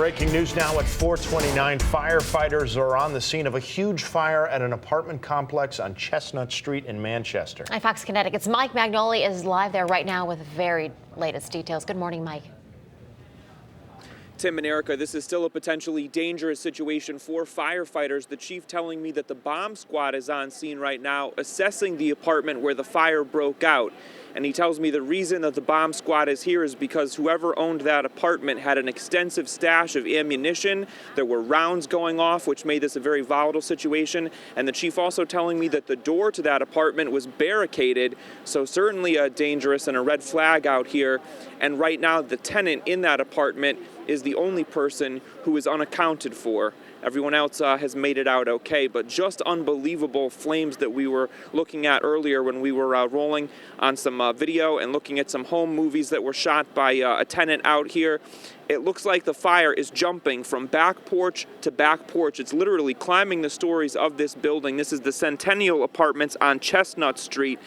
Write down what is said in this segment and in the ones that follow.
Breaking news now at 4:29. Firefighters are on the scene of a huge fire at an apartment complex on Chestnut Street in Manchester. Hi, Fox Connecticut's Mike Magnoli is live there right now with very latest details. Good morning, Mike. Tim and Erica, this is still a potentially dangerous situation for firefighters. The chief telling me that the bomb squad is on scene right now, assessing the apartment where the fire broke out. And he tells me the reason that the bomb squad is here is because whoever owned that apartment had an extensive stash of ammunition. There were rounds going off, which made this a very volatile situation. And the chief also telling me that the door to that apartment was barricaded, so certainly dangerous and a red flag out here. And right now, the tenant in that apartment is the only person who is unaccounted for. Everyone else has made it out okay, but just unbelievable flames that we were looking at earlier when we were rolling on some video and looking at some home movies that were shot by a tenant out here. It looks like the fire is jumping from back porch to back porch. It's literally climbing the stories of this building. This is the Centennial Apartments on Chestnut Street.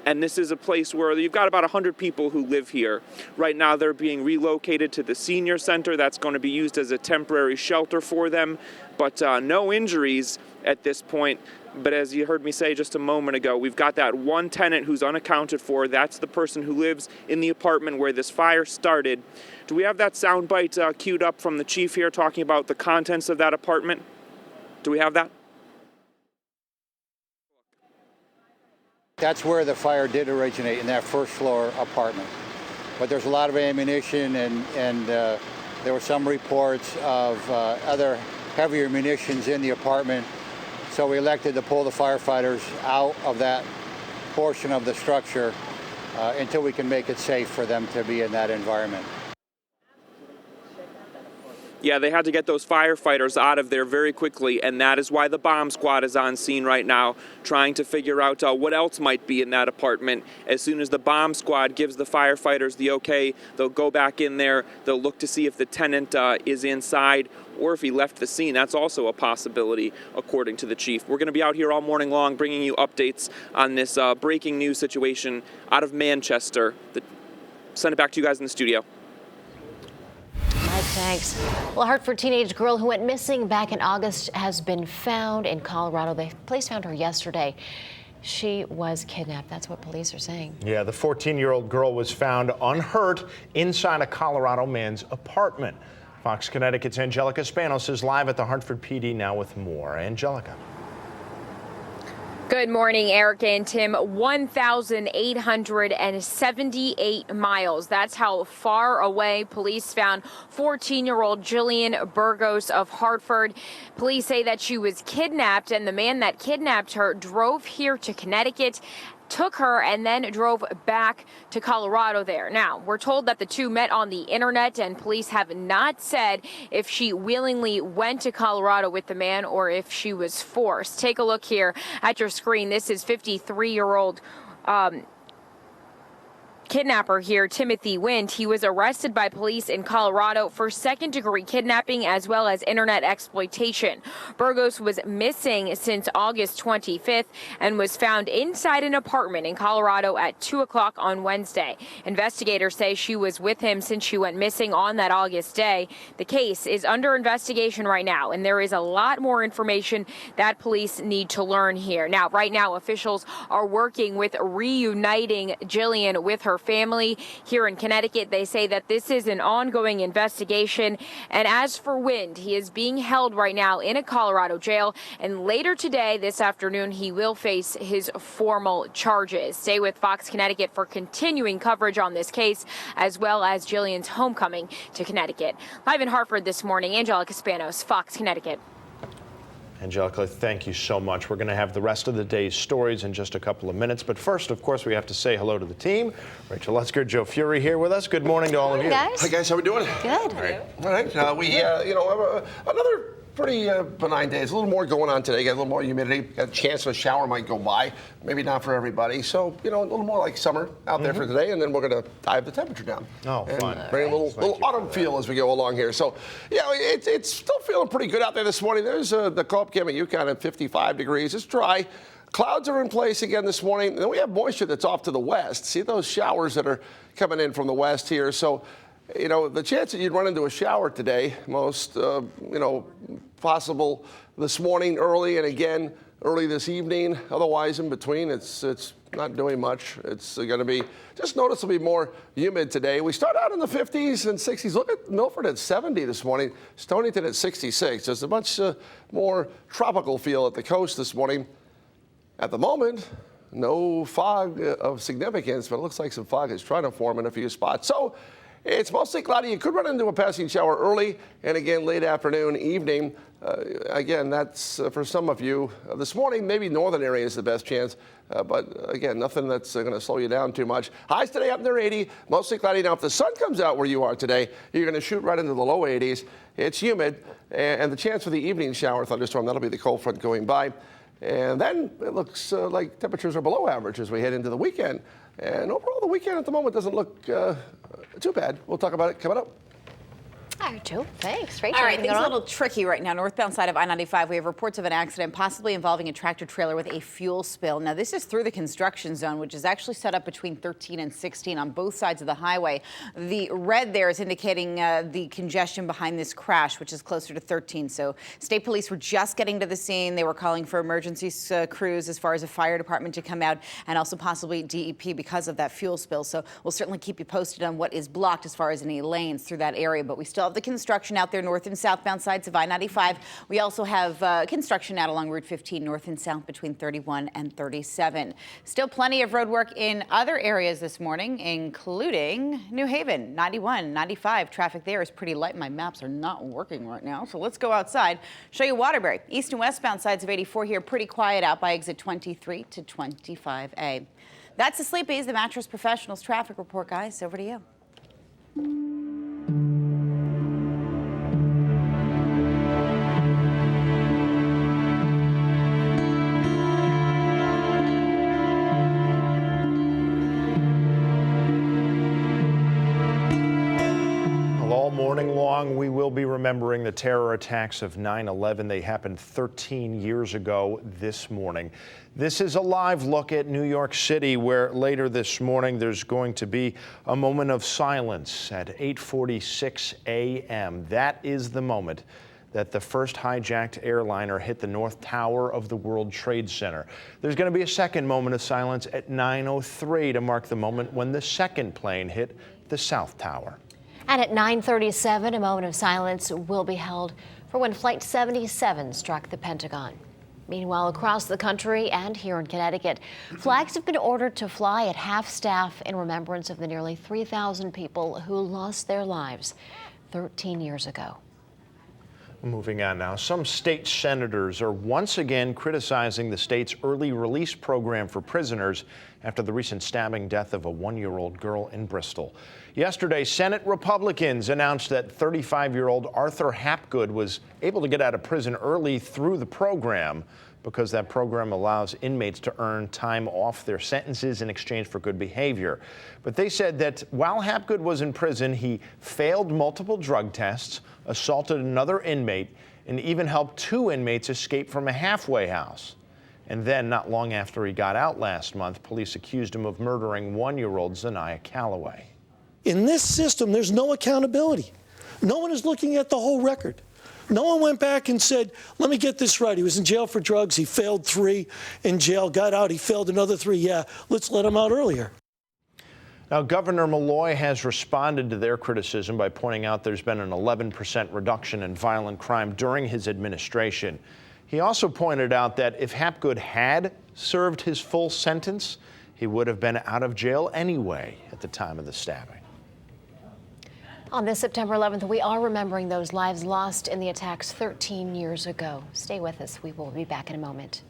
And this is a place where you've got about 100 people who live here. Right now, they're being relocated to the senior center. That's going to be used as a temporary shelter for them. But no injuries at this point. But as you heard me say just a moment ago, we've got that one tenant who's unaccounted for. That's the person who lives in the apartment where this fire started. Do we have that soundbite queued up from the chief here talking about the contents of that apartment? Do we have that? That's where the fire did originate, in that first floor apartment. But there's a lot of ammunition, and there were some reports of other heavier munitions in the apartment. So we elected to pull the firefighters out of that portion of the structure until we can make it safe for them to be in that environment. Yeah, they had to get those firefighters out of there very quickly, and that is why the bomb squad is on scene right now, trying to figure out what else might be in that apartment. As soon as the bomb squad gives the firefighters the okay, they'll go back in there, they'll look to see if the tenant is inside, or if he left the scene. That's also a possibility, according to the chief. We're going to be out here all morning long bringing you updates on this breaking news situation out of Manchester. Send it back to you guys in the studio. Thanks. Well, a Hartford teenage girl who went missing back in August has been found in Colorado. The police found her yesterday. She was kidnapped. That's what police are saying. Yeah, the 14-year-old girl was found unhurt inside a Colorado man's apartment. Fox Connecticut's Angelica Spanos is live at the Hartford PD now with more. Angelica. Good morning, Erica and Tim. 1,878 miles. That's how far away police found 14-year-old Jillian Burgos of Hartford. Police say that she was kidnapped, and the man that kidnapped her drove here to Connecticut, took her, and then drove back to Colorado there. Now, we're told that the two met on the internet, and police have not said if she willingly went to Colorado with the man or if she was forced. Take a look here at your screen. This is 53-year-old kidnapper here, Timothy Wind. He was arrested by police in Colorado for second-degree kidnapping as well as internet exploitation. Burgos was missing since August 25th and was found inside an apartment in Colorado at 2 o'clock on Wednesday. Investigators say she was with him since she went missing on that August day. The case is under investigation right now, and there is a lot more information that police need to learn here. Now, right now, officials are working with reuniting Jillian with her family here in Connecticut. They say that this is an ongoing investigation. And as for Wind, he is being held right now in a Colorado jail. And later today, this afternoon, he will face his formal charges. Stay with Fox Connecticut for continuing coverage on this case, as well as Jillian's homecoming to Connecticut. Live in Hartford this morning, Angelica Spanos, Fox Connecticut. Angelica, thank you so much. We're going to have the rest of the day's stories in just a couple of minutes. But first, of course, we have to say hello to the team. Rachel Lutzker, Joe Fury here with us. Good morning to all of you. Guys. Hi, guys. How we doing? Good. All right. We, have another pretty benign day. There's a little more going on today. Got a little more humidity. Got a chance of a shower might go by. Maybe not for everybody. So, a little more like summer out there for today. And then we're going to dive the temperature down. Oh, and fun. bring a little autumn feel as we go along here. So, it's still feeling pretty good out there this morning. There's the co-op game at UConn at 55 degrees. It's dry. Clouds are in place again this morning. And then we have moisture that's off to the west. See those showers that are coming in from the west here. So You know, the chance that you'd run into a shower today, most, possible this morning early and again early this evening. Otherwise, in between, it's not doing much. It's going to be just noticeably more humid today. We start out in the 50s and 60s. Look at Milford at 70 this morning. Stonington at 66. There's a much more tropical feel at the coast this morning. At the moment, no fog of significance, but it looks like some fog is trying to form in a few spots. So it's mostly cloudy. You could run into a passing shower early and again late afternoon, evening. Again, that's for some of you. This morning, maybe northern area is the best chance. But again, nothing that's going to slow you down too much. Highs today up near 80, mostly cloudy. Now, if the sun comes out where you are today, you're going to shoot right into the low 80s. It's humid, and the chance for the evening shower thunderstorm, that'll be the cold front going by. And then it looks like temperatures are below average as we head into the weekend. And overall, the weekend at the moment doesn't look too bad. We'll talk about it coming up. All right, Joe. Thanks. Rachel, All right, things are a little tricky right now. Northbound side of I-95, we have reports of an accident possibly involving a tractor trailer with a fuel spill. Now, this is through the construction zone, which is actually set up between 13 and 16 on both sides of the highway. The red there is indicating the congestion behind this crash, which is closer to 13. So state police were just getting to the scene. They were calling for emergency crews as far as a fire department to come out, and also possibly DEP because of that fuel spill. So we'll certainly keep you posted on what is blocked as far as any lanes through that area. But we still have the construction out there north and southbound sides of I-95. We also have construction out along Route 15 north and south between 31 and 37. Still plenty of road work in other areas this morning, including New Haven, 91, 95. Traffic there is pretty light. My maps are not working right now, so let's go outside. Show you Waterbury. East and westbound sides of 84 here, pretty quiet out by exit 23 to 25A. That's the Sleepy's, the Mattress Professionals traffic report, guys. Over to you. Morning long, we will be remembering the terror attacks of 9/11. They happened 13 years ago this morning. This is a live look at New York City, where later this morning there's going to be a moment of silence at 8:46 a.m. That is the moment that the first hijacked airliner hit the North Tower of the World Trade Center. There's going to be a second moment of silence at 9:03 to mark the moment when the second plane hit the South Tower. And at 9:37, a moment of silence will be held for when Flight 77 struck the Pentagon. Meanwhile, across the country and here in Connecticut, flags have been ordered to fly at half-staff in remembrance of the nearly 3,000 people who lost their lives 13 years ago. Moving on now, some state senators are once again criticizing the state's early release program for prisoners after the recent stabbing death of a 1-year-old girl in Bristol. Yesterday, Senate Republicans announced that 35-year-old Arthur Hapgood was able to get out of prison early through the program because that program allows inmates to earn time off their sentences in exchange for good behavior. But they said that while Hapgood was in prison, he failed multiple drug tests, assaulted another inmate, and even helped 2 inmates escape from a halfway house. And then, not long after he got out last month, police accused him of murdering 1-year-old Zanaya Calloway. In this system, there's no accountability. No one is looking at the whole record. No one went back and said, let me get this right. He was in jail for drugs. He failed 3 in jail, got out. He failed another 3. Yeah, let's let him out earlier. Now, Governor Malloy has responded to their criticism by pointing out there's been an 11% reduction in violent crime during his administration. He also pointed out that if Hapgood had served his full sentence, he would have been out of jail anyway at the time of the stabbing. On this September 11th, we are remembering those lives lost in the attacks 13 years ago. Stay with us. We will be back in a moment.